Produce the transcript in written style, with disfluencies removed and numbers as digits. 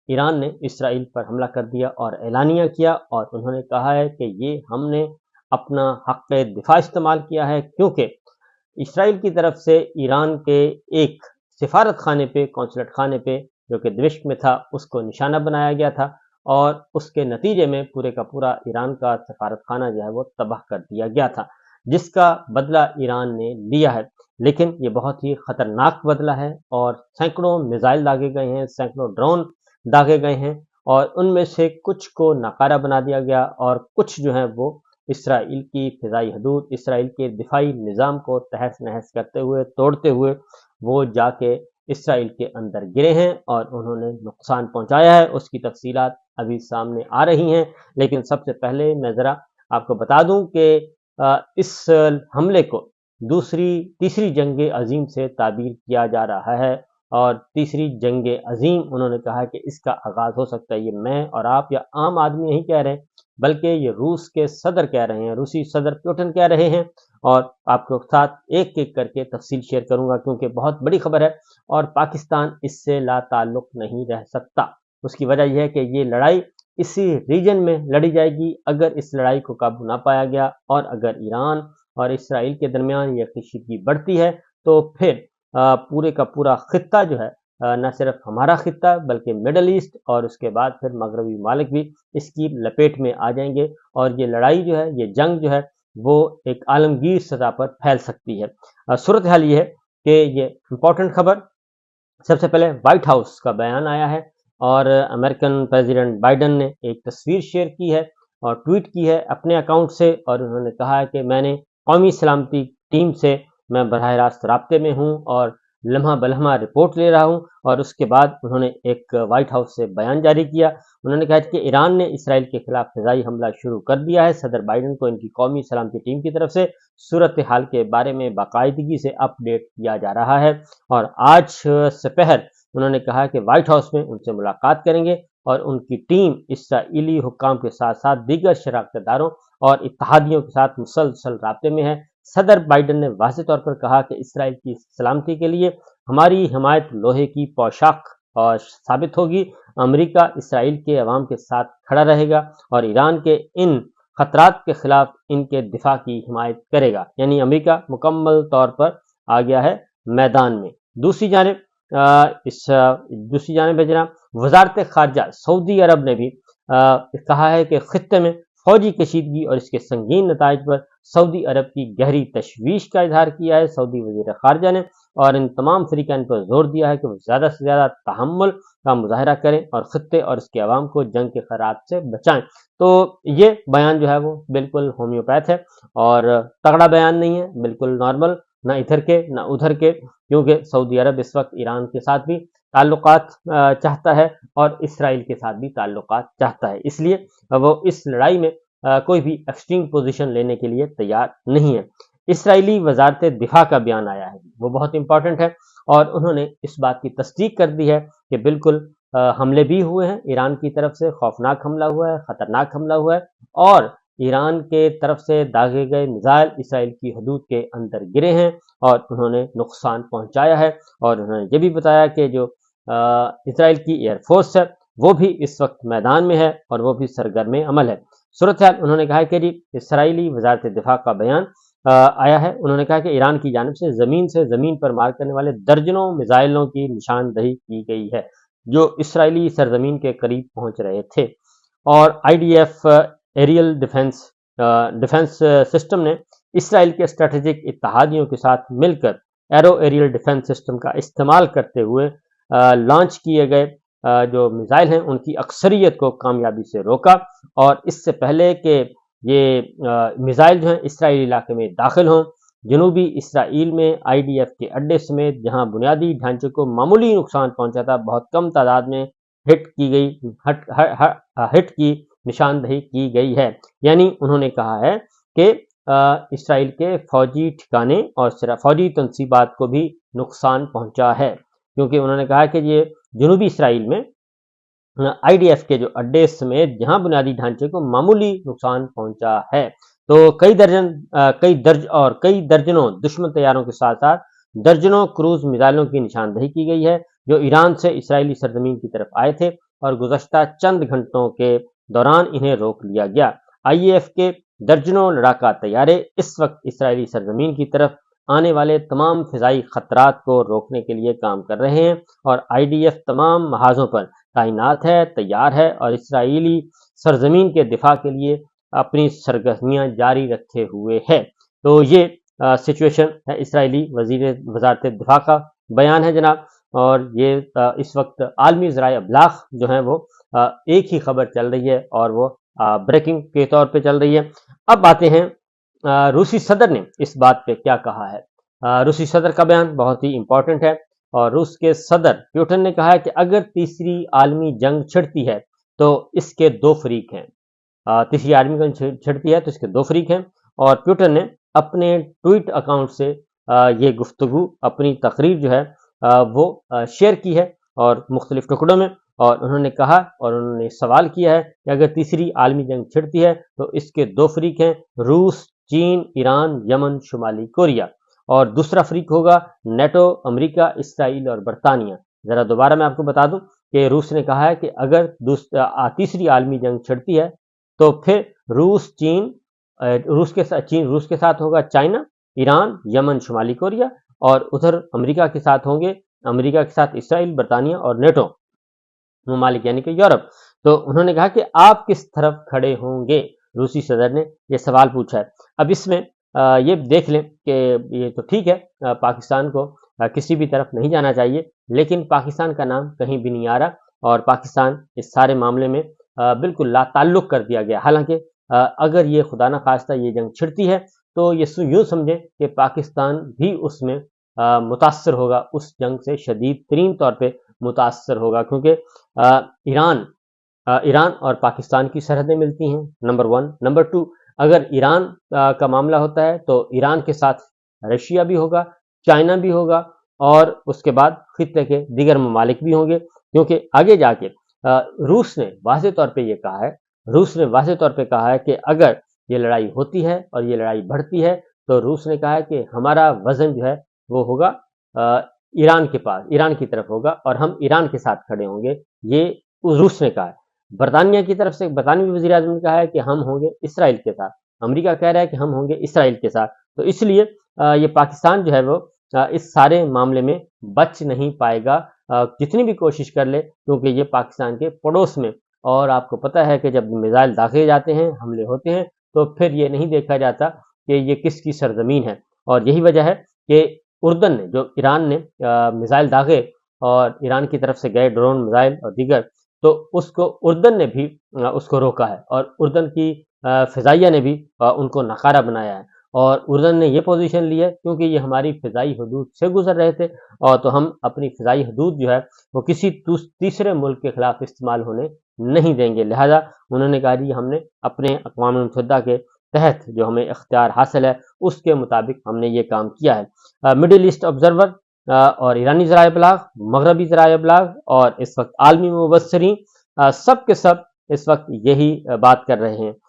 ایران نے اسرائیل پر حملہ کر دیا اور اعلانیہ کیا، اور انہوں نے کہا ہے کہ یہ ہم نے اپنا حق دفاع استعمال کیا ہے، کیونکہ اسرائیل کی طرف سے ایران کے ایک سفارت خانے پہ، قونصلٹ خانے پہ جو کہ دمشق میں تھا، اس کو نشانہ بنایا گیا تھا، اور اس کے نتیجے میں پورے کا پورا ایران کا سفارت خانہ جو ہے وہ تباہ کر دیا گیا تھا، جس کا بدلہ ایران نے لیا ہے۔ لیکن یہ بہت ہی خطرناک بدلہ ہے، اور سینکڑوں میزائل داغے گئے ہیں، سینکڑوں ڈرون داغے گئے ہیں، اور ان میں سے کچھ کو ناکارہ بنا دیا گیا، اور کچھ جو ہیں وہ اسرائیل کی فضائی حدود، اسرائیل کے دفاعی نظام کو تہس نہس کرتے ہوئے، توڑتے ہوئے وہ جا کے اسرائیل کے اندر گرے ہیں اور انہوں نے نقصان پہنچایا ہے۔ اس کی تفصیلات ابھی سامنے آ رہی ہیں، لیکن سب سے پہلے میں ذرا آپ کو بتا دوں کہ اس حملے کو تیسری جنگ عظیم سے تعبیر کیا جا رہا ہے، اور تیسری جنگ عظیم انہوں نے کہا کہ اس کا آغاز ہو سکتا ہے۔ یہ میں اور آپ یا عام آدمی نہیں کہہ رہے، بلکہ یہ روس کے صدر کہہ رہے ہیں، روسی صدر پوٹن کہہ رہے ہیں، اور آپ کے ساتھ ایک ایک کر کے تفصیل شیئر کروں گا، کیونکہ بہت بڑی خبر ہے اور پاکستان اس سے لا تعلق نہیں رہ سکتا۔ اس کی وجہ یہ ہے کہ یہ لڑائی اسی ریجن میں لڑی جائے گی۔ اگر اس لڑائی کو قابو نہ پایا گیا، اور اگر ایران اور اسرائیل کے درمیان یہ کشیدگی بڑھتی ہے، تو پھر پورے کا پورا خطہ جو ہے، نہ صرف ہمارا خطہ بلکہ مڈل ایسٹ اور اس کے بعد پھر مغربی ممالک بھی اس کی لپیٹ میں آ جائیں گے، اور یہ لڑائی جو ہے، یہ جنگ جو ہے وہ ایک عالمگیر سطح پر پھیل سکتی ہے۔ صورتحال یہ ہے کہ یہ امپورٹنٹ خبر، سب سے پہلے وائٹ ہاؤس کا بیان آیا ہے، اور امریکن پریزیڈنٹ بائیڈن نے ایک تصویر شیئر کی ہے اور ٹویٹ کی ہے اپنے اکاؤنٹ سے، اور انہوں نے کہا ہے کہ میں نے قومی سلامتی ٹیم سے میں براہ راست رابطے میں ہوں اور لمحہ بلمحہ رپورٹ لے رہا ہوں۔ اور اس کے بعد انہوں نے ایک وائٹ ہاؤس سے بیان جاری کیا، انہوں نے کہا کہ ایران نے اسرائیل کے خلاف فضائی حملہ شروع کر دیا ہے، صدر بائیڈن کو ان کی قومی سلامتی ٹیم کی طرف سے صورتحال کے بارے میں باقاعدگی سے اپ ڈیٹ کیا جا رہا ہے، اور آج سپہر انہوں نے کہا کہ وائٹ ہاؤس میں ان سے ملاقات کریں گے، اور ان کی ٹیم اسرائیلی حکام کے ساتھ ساتھ دیگر شراکت داروں اور اتحادیوں کے ساتھ مسلسل رابطے میں ہے۔ صدر بائیڈن نے واضح طور پر کہا کہ اسرائیل کی سلامتی کے لیے ہماری حمایت لوہے کی پوشاک اور ثابت ہوگی، امریکہ اسرائیل کے عوام کے ساتھ کھڑا رہے گا اور ایران کے ان خطرات کے خلاف ان کے دفاع کی حمایت کرے گا، یعنی امریکہ مکمل طور پر آ گیا ہے میدان میں۔ دوسری جانب جناب وزارت خارجہ سعودی عرب نے بھی کہا ہے کہ خطے میں فوجی کشیدگی اور اس کے سنگین نتائج پر سعودی عرب کی گہری تشویش کا اظہار کیا ہے۔ سعودی وزیر خارجہ نے اور ان تمام فریقین پر زور دیا ہے کہ وہ زیادہ سے زیادہ تحمل کا مظاہرہ کریں اور خطے اور اس کے عوام کو جنگ کے خطرات سے بچائیں۔ تو یہ بیان جو ہے وہ بالکل ہومیوپیتھ ہے اور تگڑا بیان نہیں ہے، بالکل نارمل، نہ ادھر کے نہ ادھر کے، کیونکہ سعودی عرب اس وقت ایران کے ساتھ بھی تعلقات چاہتا ہے اور اسرائیل کے ساتھ بھی تعلقات چاہتا ہے، اس لیے وہ اس لڑائی میں کوئی بھی ایکسٹریم پوزیشن لینے کے لیے تیار نہیں ہے۔ اسرائیلی وزارت دفاع کا بیان آیا ہے، وہ بہت امپورٹنٹ ہے، اور انہوں نے اس بات کی تصدیق کر دی ہے کہ بالکل حملے بھی ہوئے ہیں، ایران کی طرف سے خوفناک حملہ ہوا ہے، خطرناک حملہ ہوا ہے، اور ایران کے طرف سے داغے گئے میزائل اسرائیل کی حدود کے اندر گرے ہیں اور انہوں نے نقصان پہنچایا ہے۔ اور انہوں نے یہ بھی بتایا کہ جو اسرائیل کی ایئر فورس ہے وہ بھی اس وقت میدان میں ہے اور وہ بھی سرگرم عمل ہے۔ صورتحال انہوں نے کہا کہ جی اسرائیلی وزارت دفاع کا بیان آیا ہے، انہوں نے کہا کہ ایران کی جانب سے زمین پر مار کرنے والے درجنوں میزائلوں کی نشاندہی کی گئی ہے جو اسرائیلی سرزمین کے قریب پہنچ رہے تھے، اور IDF ایریل ڈیفنس سسٹم نے اسرائیل کے اسٹریٹجک اتحادیوں کے ساتھ مل کر ایرو ایریل ڈیفنس سسٹم کا استعمال کرتے ہوئے لانچ کیے گئے جو میزائل ہیں ان کی اکثریت کو کامیابی سے روکا، اور اس سے پہلے کہ یہ میزائل جو ہیں اسرائیلی علاقے میں داخل ہوں، جنوبی اسرائیل میں IDF کے اڈے سمیت جہاں بنیادی ڈھانچے کو معمولی نقصان پہنچا تھا، بہت کم تعداد میں ہٹ کی نشاندہی کی گئی ہے۔ یعنی انہوں نے کہا ہے کہ اسرائیل کے فوجی ٹھکانے اور فوجی تنصیبات کو بھی نقصان پہنچا ہے، کیونکہ انہوں نے کہا کہ یہ جنوبی اسرائیل میں IDF کے جو اڈے سمیت جہاں بنیادی ڈھانچے کو معمولی نقصان پہنچا ہے، تو کئی درجنوں دشمن طیاروں کے ساتھ ساتھ درجنوں کروز میزائلوں کی نشاندہی کی گئی ہے جو ایران سے اسرائیلی سرزمین کی طرف آئے تھے، اور گزشتہ چند گھنٹوں کے دوران انہیں روک لیا گیا۔ IAF کے درجنوں لڑاکا طیارے اس وقت اسرائیلی سرزمین کی طرف آنے والے تمام فضائی خطرات کو روکنے کے لیے کام کر رہے ہیں، اور IDF تمام محاذوں پر تعینات ہے، تیار ہے اور اسرائیلی سرزمین کے دفاع کے لیے اپنی سرگرمیاں جاری رکھے ہوئے ہے۔ تو یہ سچویشن ہے، اسرائیلی وزارت دفاع کا بیان ہے جناب، اور یہ اس وقت عالمی ذرائع ابلاغ جو ہیں وہ ایک ہی خبر چل رہی ہے اور وہ بریکنگ کے طور پہ چل رہی ہے۔ اب آتے ہیں روسی صدر نے اس بات پہ کیا کہا ہے۔ روسی صدر کا بیان بہت ہی امپورٹنٹ ہے، اور روس کے صدر پیوٹن نے کہا ہے کہ اگر تیسری عالمی جنگ چھڑتی ہے تو اس کے دو فریق ہیں۔ تیسری عالمی جنگ چھڑتی ہے تو اس کے دو فریق ہیں، اور پیوٹن نے اپنے ٹویٹ اکاؤنٹ سے یہ گفتگو، اپنی تقریر جو ہے وہ شیئر کی ہے اور مختلف ٹکڑوں میں، اور انہوں نے کہا اور انہوں نے سوال کیا ہے کہ اگر تیسری عالمی جنگ چھڑتی ہے تو اس کے دو فریق ہیں، روس، چین، ایران، یمن، شمالی کوریا، اور دوسرا فریق ہوگا نیٹو، امریکہ، اسرائیل اور برطانیہ۔ ذرا دوبارہ میں آپ کو بتا دوں کہ روس نے کہا ہے کہ اگر تیسری عالمی جنگ چھڑتی ہے تو پھر روس کے ساتھ ہوگا چائنا، ایران، یمن، شمالی کوریا، اور ادھر امریکہ کے ساتھ ہوں گے، امریکہ کے ساتھ اسرائیل، برطانیہ اور نیٹو ممالک یعنی کہ یورپ۔ تو انہوں نے کہا کہ آپ کس طرف کھڑے ہوں گے؟ روسی صدر نے یہ سوال پوچھا ہے۔ اب اس میں یہ دیکھ لیں کہ یہ تو ٹھیک ہے، پاکستان کو کسی بھی طرف نہیں جانا چاہیے، لیکن پاکستان کا نام کہیں بھی نہیں آ رہا، اور پاکستان اس سارے معاملے میں بالکل لا تعلق کر دیا گیا۔ حالانکہ اگر یہ خدا نہ خواستہ یہ جنگ چھڑتی ہے تو یہ یوں سمجھیں کہ پاکستان بھی اس میں متاثر ہوگا، اس جنگ سے شدید ترین طور پہ متاثر ہوگا، کیونکہ ایران اور پاکستان کی سرحدیں ملتی ہیں، نمبر 1۔ نمبر 2، اگر ایران کا معاملہ ہوتا ہے تو ایران کے ساتھ رشیا بھی ہوگا، چائنا بھی ہوگا، اور اس کے بعد خطے کے دیگر ممالک بھی ہوں گے، کیونکہ آگے جا کے روس نے واضح طور پہ کہا ہے کہ اگر یہ لڑائی ہوتی ہے اور یہ لڑائی بڑھتی ہے تو روس نے کہا ہے کہ ہمارا وزن جو ہے وہ ہوگا ایران کی طرف ہوگا، اور ہم ایران کے ساتھ کھڑے ہوں گے، یہ روس نے کہا ہے۔ برطانیہ کی طرف سے برطانوی وزیر اعظم نے کہا ہے کہ ہم ہوں گے اسرائیل کے ساتھ، امریکہ کہہ رہا ہے کہ ہم ہوں گے اسرائیل کے ساتھ۔ تو اس لیے یہ پاکستان جو ہے وہ اس سارے معاملے میں بچ نہیں پائے گا، جتنی بھی کوشش کر لے، کیونکہ یہ پاکستان کے پڑوس میں، اور آپ کو پتہ ہے کہ جب میزائل داغے جاتے ہیں، حملے ہوتے ہیں، تو پھر یہ نہیں دیکھا جاتا کہ یہ کس کی سرزمین ہے، اور یہی وجہ ہے کہ اردن نے، جو ایران نے میزائل داغے اور ایران کی طرف سے گئے ڈرون میزائل اور دیگر، تو اس کو اردن نے بھی اس کو روکا ہے، اور اردن کی فضائیہ نے بھی ان کو ناکارہ بنایا ہے، اور اردن نے یہ پوزیشن لی ہے کیونکہ یہ ہماری فضائی حدود سے گزر رہے تھے، اور تو ہم اپنی فضائی حدود جو ہے وہ کسی تیسرے ملک کے خلاف استعمال ہونے نہیں دیں گے۔ لہذا انہوں نے کہا جی ہم نے اپنے اقوام متحدہ کے تحت جو ہمیں اختیار حاصل ہے اس کے مطابق ہم نے یہ کام کیا ہے۔ مڈل ایسٹ آبزرور اور ایرانی ذرائع ابلاغ، مغربی ذرائع ابلاغ اور اس وقت عالمی مبصرین، سب کے سب اس وقت یہی بات کر رہے ہیں